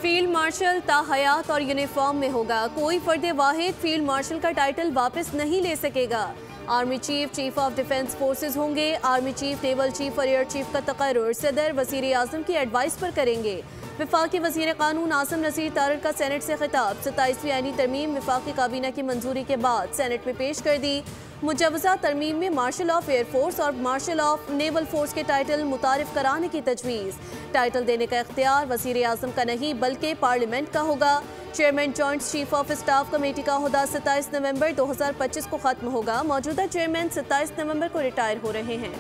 Field marshal ताहयात और uniform में होगा। कोई फर्द वाहिद फील्ड मार्शल का टाइटल वापस नहीं ले सकेगा। Army chief chief of defence forces होंगे। आर्मी चीफ नेवल चीफ और एयर चीफ का तकर्रुर सदर वजीर आजम की एडवाइस पर करेंगे। वफाकी वजीर कानून आसिम नसीर तारड़ का सेनेट से खिताब। 27वीं आईनी तरमीम वफाकी काबीना की मंजूरी के बाद सेनेट में पेश कर दी। मुजवजा तरमीम में मार्शल ऑफ एयर फोर्स और मार्शल ऑफ नेवल फोर्स के टाइटल मुतारिफ कराने की तजवीज़। टाइटल देने का इख्तियार वजीर आजम का नहीं बल्कि पार्लियामेंट का होगा। Chairman joint chief of staff committee का ओहदा 27 नवंबर 2025 को खत्म होगा। मौजूदा चेयरमैन 27 नवंबर को रिटायर हो रहे हैं।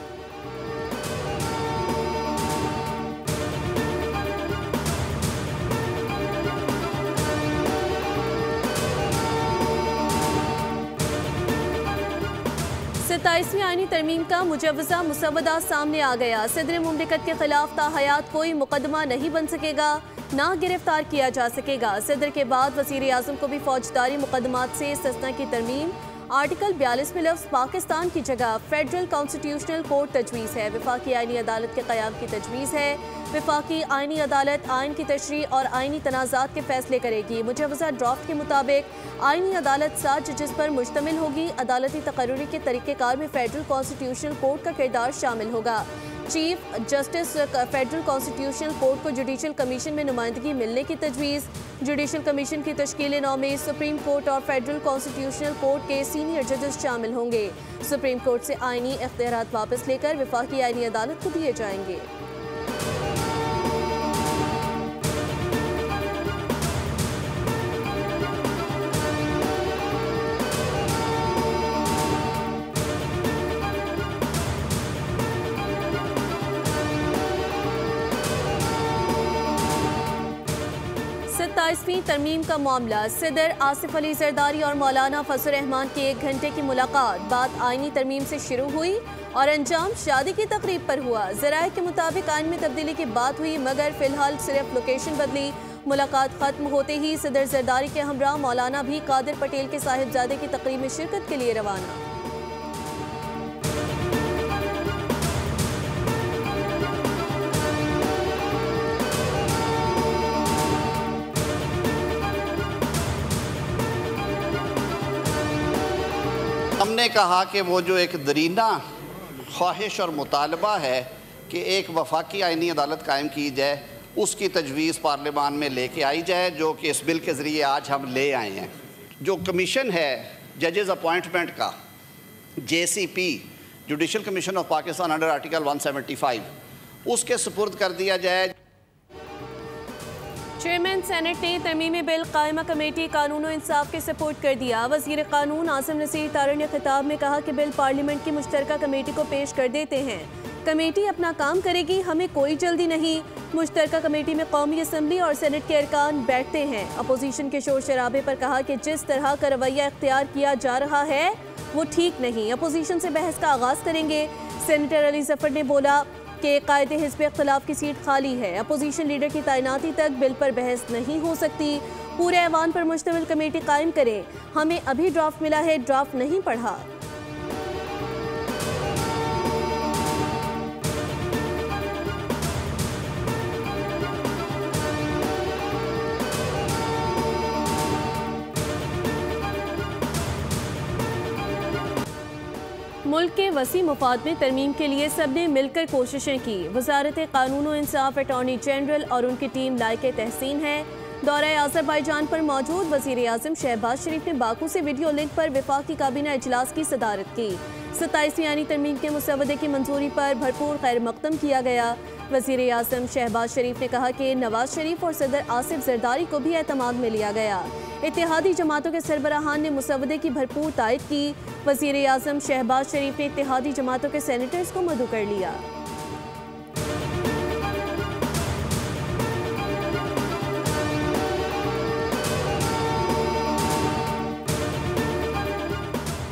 सत्ताईसवीं आईनी तरमीम का मुजवजा मुसवदा सामने आ गया। सदर मुमलिकत के खिलाफ ताहयात कोई मुकदमा नहीं बन सकेगा, ना गिरफ्तार किया जा सकेगा। सदर के बाद वजीर आजम को भी फौजदारी मुकदमात से इस्तिस्ना की तरमीम। आर्टिकल 42 में लफ्ज़ पाकिस्तान की जगह फेडरल कॉन्स्टिट्यूशनल कोर्ट तजवीज़ है। वफाकी आईनी अदालत के क़याम की तजवीज़ है। वफाकी आईनी अदालत आइन की तशरीह और आइनी तनाज़ात के फैसले करेगी। मुजवजा ड्राफ्ट के मुताबिक आईनी अदालत 7 जजेस पर मुश्तमिल होगी। अदालती तकर्रुरी के तरीक़ेकार में फेडरल कॉन्स्टिट्यूशनल कोर्ट का किरदार शामिल होगा। Chief justice federal constitutional court को जुडिशल कमीशन में नुमाइंदगी मिलने की तजवीज़। जुडिशल कमीशन की तश्कील नौ में सुप्रीम कोर्ट और फेडरल कॉन्स्टिट्यूशनल कोर्ट के सीनियर जजेस शामिल होंगे। सुप्रीम कोर्ट से आइनी इख्तियारात वापस लेकर वफाकी आइनी अदालत को दिए जाएंगे। सत्ताईसवीं तरमीम का मामला। सदर आसिफ अली जरदारी और मौलाना फजल रहमान की 1 घंटे की मुलाकात। बात आईनी तरमीम से शुरू हुई और अंजाम शादी की तकरीब पर हुआ। ज़राए के मुताबिक आइन में तब्दीली की बात हुई मगर फिलहाल सिर्फ लोकेशन बदली। मुलाकात खत्म होते ही सदर जरदारी के हमरा मौलाना भी कादिर पटेल के साहिबजादे की तकरीब में शिरकत के लिए रवाना। हमने कहा कि वो जो एक दरीना ख्वाहिश और मुतालबा है कि एक वफाकी आइनी अदालत कायम की जाए, उसकी तजवीज़ पार्लियामान में लेके आई जाए, जो कि इस बिल के ज़रिए आज हम ले आए हैं। जो कमीशन है जजेस अपॉइंटमेंट का, JCP judicial commission of Pakistan under article 175, उसके सुपुर्द कर दिया जाए। चेयरमैन सेनेट ने तरमीमी बिल कायमा कमेटी कानून और इंसाफ के सपोर्ट कर दिया। वजीर कानून आसिम नसीर तारड़ ने खिताब में कहा कि बिल पार्लियामेंट की मुश्तरका कमेटी को पेश कर देते हैं। कमेटी अपना काम करेगी, हमें कोई जल्दी नहीं। मुश्तरका कमेटी में कौमी असम्बली और सेनेट के अरकान बैठते हैं। अपोजिशन के शोर शराबे पर कहा कि जिस तरह का रवैया इख्तियार किया जा रहा है वो ठीक नहीं। अपोजिशन से बहस का आगाज़ करेंगे। सेनेटर अली जफर ने बोला कि कायदे हिज़्ब इख्तिलाफ की सीट खाली है। अपोजिशन लीडर की तैनाती तक बिल पर बहस नहीं हो सकती। पूरे ऐवान पर मुश्तमिल कमेटी कायम करें। हमें अभी ड्राफ्ट मिला है, ड्राफ्ट नहीं पढ़ा। मुल्क के वसी मुफाद में तरमीम के लिए सबने मिलकर कोशिशें की। वजारत कानून और इंसाफ अटॉर्नी जनरल और उनकी टीम लायके तहसीन है। दौरा आज़रबाईजान पर मौजूद वज़ीर आज़म शहबाज शरीफ ने बाकू से वीडियो लिंक पर वफाकी काबीना इजलास की सदारत की। 27वीं आईनी तरमीम के मुसवदे की मंजूरी पर भरपूर खैर मकदम किया गया। वज़ीर आज़म शहबाज शरीफ ने कहा कि नवाज शरीफ और सदर आसिफ जरदारी को भी एतमाद में लिया गया। इत्तेहादी जमातों के सरबराहान ने मुसवदे की भरपूर तायद की। वज़ीर आज़म शहबाज शरीफ ने इत्तेहादी जमातों के सेनेटर्स को मदऊ कर लिया।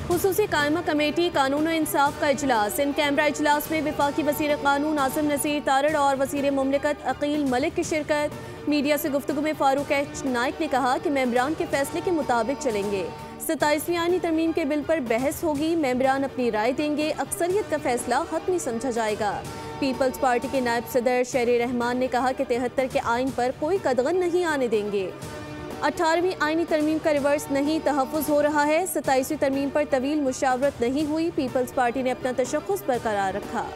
खुसूसी कायमा कमेटी कानून और इंसाफ का इजलास। इन कैमरा इजलास में वफाकी वज़ीर कानून आसिम नसीर तारड़ और वज़ीर मुमलिकत अकील मलिक की शिरकत। मीडिया से गुफ्तगू में फारूक एच नाइक ने कहा कि मेंबरान के फैसले के मुताबिक चलेंगे। 27वीं आईनी तरमीम के बिल पर बहस होगी, मेंबरान अपनी राय देंगे, अक्सरियत का फैसला हतमी समझा जाएगा। पीपल्स पार्टी के नायब सदर शेर रहमान ने कहा कि 73 के आइन पर कोई कदगन नहीं आने देंगे। 18वीं आईनी तरमीम का रिवर्स नहीं तहफ़्फ़ुज़ हो रहा है। 27वीं तरमीम पर तवील मुशावरत नहीं हुई। पीपल्स पार्टी ने अपना तशख़्ख़ुस बरकरार रखा।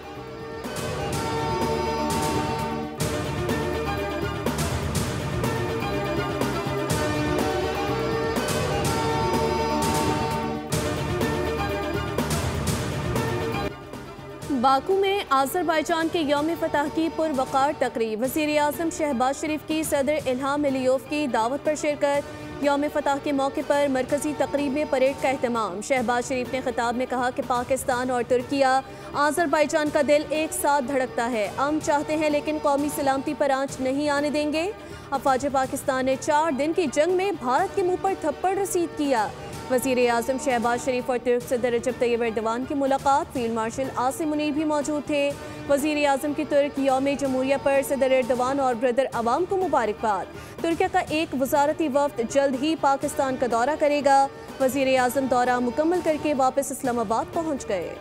बाकू में आज़रबाईजान के यौम फतह की पुरवकार तकरीब। वज़ीर आज़म शहबाज शरीफ की सदर इल्हाम अलीयौफ की दावत पर शिरकत। यौम फतह के मौके पर मरकजी तकरीब में परेड का अहतमाम। शहबाज शरीफ ने खिताब में कहा कि पाकिस्तान और तुर्किया आज़रबाईजान का दिल एक साथ धड़कता है। हम चाहते हैं लेकिन कौमी सलामती पर आंच नहीं आने देंगे। अफवाज पाकिस्तान ने 4 दिन की जंग में भारत के मुँह पर थप्पड़ रसीद किया। वज़ीर आज़म शहबाज शरीफ और तुर्क सदर रजब तैयब एर्दोगान की मुलाकात। फील्ड मार्शल आसिम मुनीर भी मौजूद थे। वज़ीर आज़म की तुर्क यौम जमहूरिया पर सदर एर्दोगान और ब्रदर अवाम को मुबारकबाद। तुर्किया का एक वज़ारती वफ़द जल्द ही पाकिस्तान का दौरा करेगा। वज़ीर आज़म दौरा मुकम्मल करके वापस इस्लामाबाद पहुँच गए।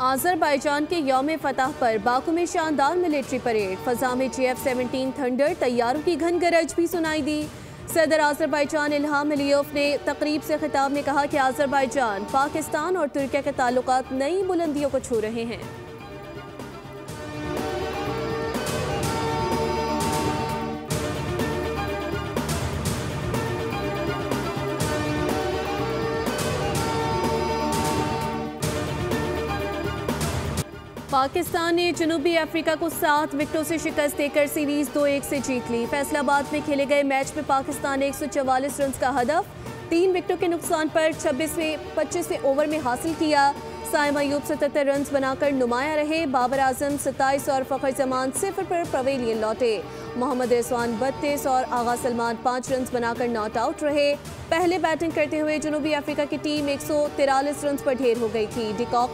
आज़रबाईजान के यौम फतह पर बाकू में शानदार मिलिट्री परेड। फ़ज़ा में JF-17 थंडर तैयारों की घन गरज भी सुनाई दी। सदर आज़रबाईजान इल्हाम अलीयौफ ने तकरीब से खिताब में कहा कि आज़रबाईजान, पाकिस्तान और तुर्किया के ताल्लुकात नई बुलंदियों को छू रहे हैं। पाकिस्तान ने जनूबी अफ्रीका को 7 विकेटों से शिकस्त देकर सीरीज 2-1 से जीत ली। फैसलाबाद में खेले गए मैच में पाकिस्तान ने 144 रन का हदफ 3 विकेटों के नुकसान पर 25वें ओवर में हासिल किया। साइम अयूब 77 रन बनाकर नुमाया रहे। बाबर आजम 27 और फ़खर जमान 0 पर पवेलियन लौटे। मोहम्मद रिजवान 32 और आगा सलमान 5 रन बनाकर नॉट आउट रहे। पहले बैटिंग करते हुए जनूबी अफ्रीका की टीम 143 रन पर ढेर हो गई थी। डिकॉक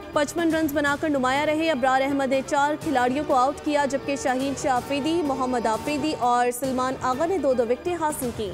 55 रन बनाकर नुमाया रहे। अबरार अहमद ने 4 खिलाड़ियों को आउट किया, जबकि शाहीन शाह आफरीदी, मोहम्मद आफरीदी और सलमान आगा ने 2-2 विकेटें हासिल की।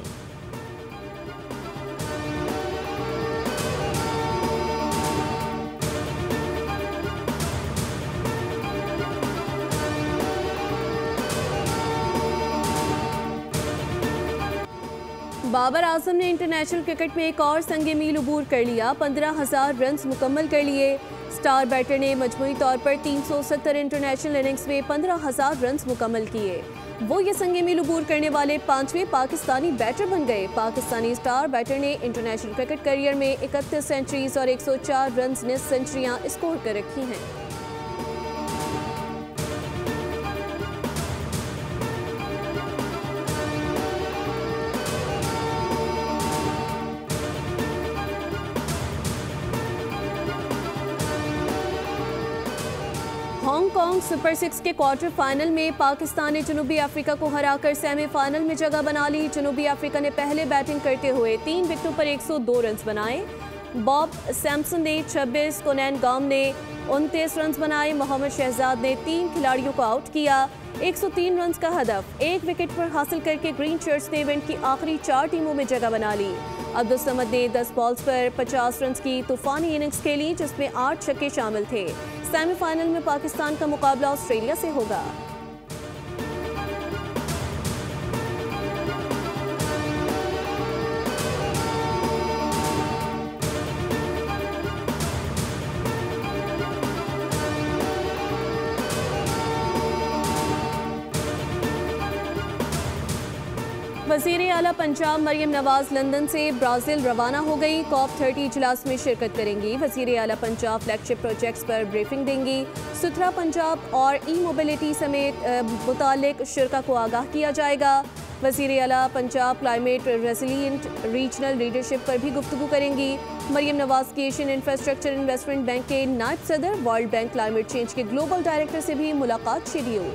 बाबर आजम ने इंटरनेशनल क्रिकेट में एक और संगे मील अबूर कर लिया। 15,000 रन मुकम्मल कर लिए। स्टार बैटर ने मजमूई तौर पर 370 इंटरनेशनल इनिंग्स में 15,000 रन मुकम्मल किए। वो ये संगे मील अबूर करने वाले 5वें पाकिस्तानी बैटर बन गए। पाकिस्तानी स्टार बैटर ने इंटरनेशनल क्रिकेट करियर में 31 सेंचुरीज और 104 रन सेंचुरियां स्कोर कर रखी हैं। हांगकांग सुपर 6 के क्वार्टर फाइनल में पाकिस्तान ने जनूबी अफ्रीका को हराकर सेमीफाइनल में जगह बना ली। जनूबी अफ्रीका ने पहले बैटिंग करते हुए 3 विकेटों पर 102 रन बनाए। बॉब सैमसन ने 26, कोनैन गॉम ने 29 रन बनाए। मोहम्मद शहजाद ने 3 खिलाड़ियों को आउट किया। 103 रन का हदफ 1 विकेट पर हासिल करके ग्रीन शर्ट्स ने इवेंट की आखिरी 4 टीमों में जगह बना ली। अब्दुल समद ने 10 बॉल्स पर 50 रन की तूफानी इनिंग्स खेली, जिसमें 8 छक्के शामिल थे। सेमीफाइनल में पाकिस्तान का मुकाबला ऑस्ट्रेलिया से होगा। वज़ीर आला पंजाब मरियम नवाज लंदन से ब्राज़ील रवाना हो गई। COP30 इजलास में शिरकत करेंगी। वज़ीर आला पंजाब फ्लैगशिप प्रोजेक्ट्स पर ब्रीफिंग देंगी। सुथरा पंजाब और ई-मोबिलिटी समेत मुतालिक शुरा को आगाह किया जाएगा। वज़ीर आला पंजाब क्लाइमेट रेसिलिएंट रीजनल लीडरशिप पर भी गुफ्तगू करेंगी। मरियम नवाज की एशियन इंफ्रास्ट्रक्चर इन्वेस्टमेंट बैंक के नायब सदर, वर्ल्ड बैंक क्लाइमेट चेंज के ग्लोबल डायरेक्टर से भी मुलाकात शेड्यूल।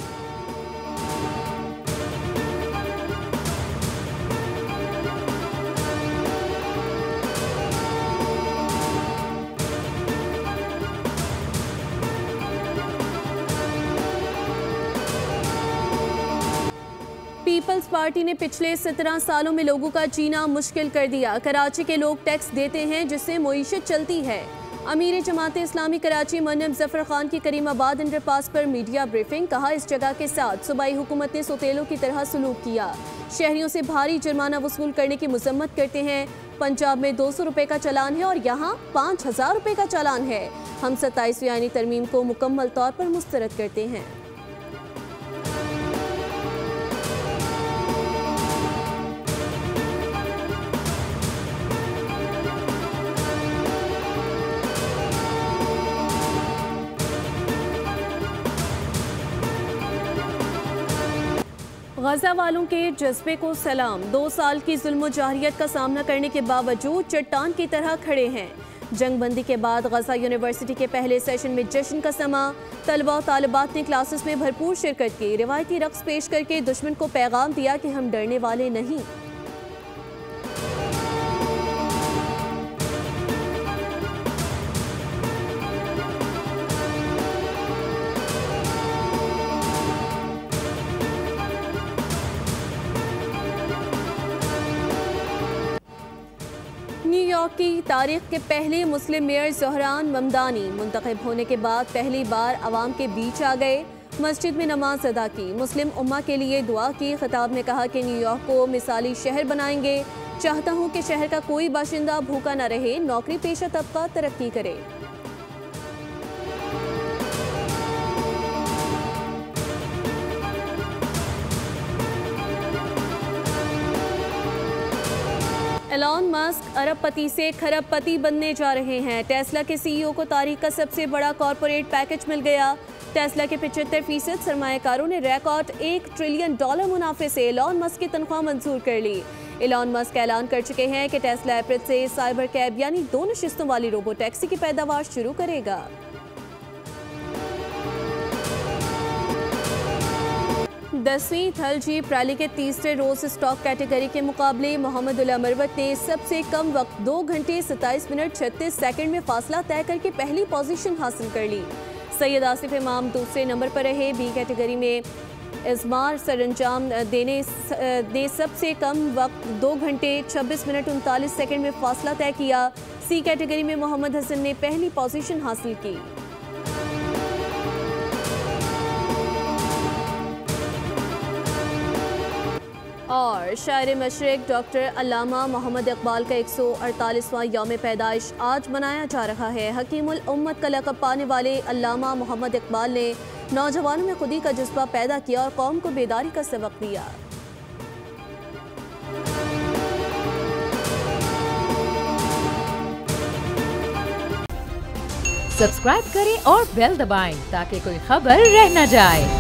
पीपल्स पार्टी ने पिछले 17 सालों में लोगों का जीना मुश्किल कर दिया। कराची के लोग टैक्स देते हैं जिससे मईशत चलती है। अमीर जमात इस्लामी कराची मन्नम जफर खान की करीमाबाद अंडरपास पर मीडिया ब्रीफिंग। कहा, इस जगह के साथ सूबाई हुकूमत ने सोतेलों की तरह सलूक किया। शहरियों से भारी जुर्माना वसूल करने की मजम्मत करते हैं। पंजाब में 200 रुपए का चालान है और यहाँ 5000 रुपए का चालान है। हम 27वीं आईनी तरमीम को मुकम्मल तौर पर मुस्तरद करते हैं। गजा वालों के जज्बे को सलाम। 2 साल की जुल्म जाहिरियत का सामना करने के बावजूद चट्टान की तरह खड़े हैं। जंगबंदी के बाद गजा यूनिवर्सिटी के पहले सेशन में जश्न का समा। तलबा और तालिबात ने क्लासेस में भरपूर शिरकत की। रिवायती रक्स पेश करके दुश्मन को पैगाम दिया कि हम डरने वाले नहीं। न्यूयॉर्क की तारीख के पहले मुस्लिम मेयर ज़ोहरान ममदानी मुंतखब होने के बाद पहली बार अवाम के बीच आ गए। मस्जिद में नमाज अदा की, मुस्लिम उम्मा के लिए दुआ की। खिताब में कहा कि न्यूयॉर्क को मिसाली शहर बनाएंगे। चाहता हूँ कि शहर का कोई बाशिंदा भूखा न रहे, नौकरी पेशा तबका तरक्की करे। एलॉन मस्क अरबपति से खरबपति बनने जा रहे हैं। टेस्ला के सीईओ को तारीख का सबसे बड़ा कॉर्पोरेट पैकेज मिल गया। टेस्ला के 75% सरमायाकारों ने रिकॉर्ड $1 ट्रिलियन मुनाफे से एलॉन मस्क की तनख्वाह मंजूर कर ली। एलॉन मस्क ऐलान कर चुके हैं कि टेस्ला अप्रैल से साइबर कैब यानी 2 नशिस्तों वाली रोबो टैक्सी की पैदावार शुरू करेगा। 10वीं थल जीप रैली के तीसरे रोज स्टॉक कैटेगरी के मुकाबले मोहम्मद उल मरवत ने सबसे कम वक्त 2 घंटे 27 मिनट 36 सेकंड में फासला तय करके पहली पोजीशन हासिल कर ली। सैयद आसिफ इमाम दूसरे नंबर पर रहे। बी कैटेगरी में इज़मार सरंजाम ने सबसे कम वक्त 2 घंटे 26 मिनट 39 सेकंड में फासला तय किया। सी कैटेगरी में मोहम्मद हसन ने पहली पोजीशन हासिल की। और शायर मशरिक डॉक्टर अल्लामा मोहम्मद इकबाल का 148वां यौम पैदाइश आज मनाया जा रहा है। हकीमुल उम्मत का लक़ब पाने वाले अल्लामा मोहम्मद इकबाल ने नौजवानों में खुदी का जज्बा पैदा किया और कौम को बेदारी का सबक दिया। सब्सक्राइब करें और बेल दबाएं ताकि कोई खबर रह न जाए।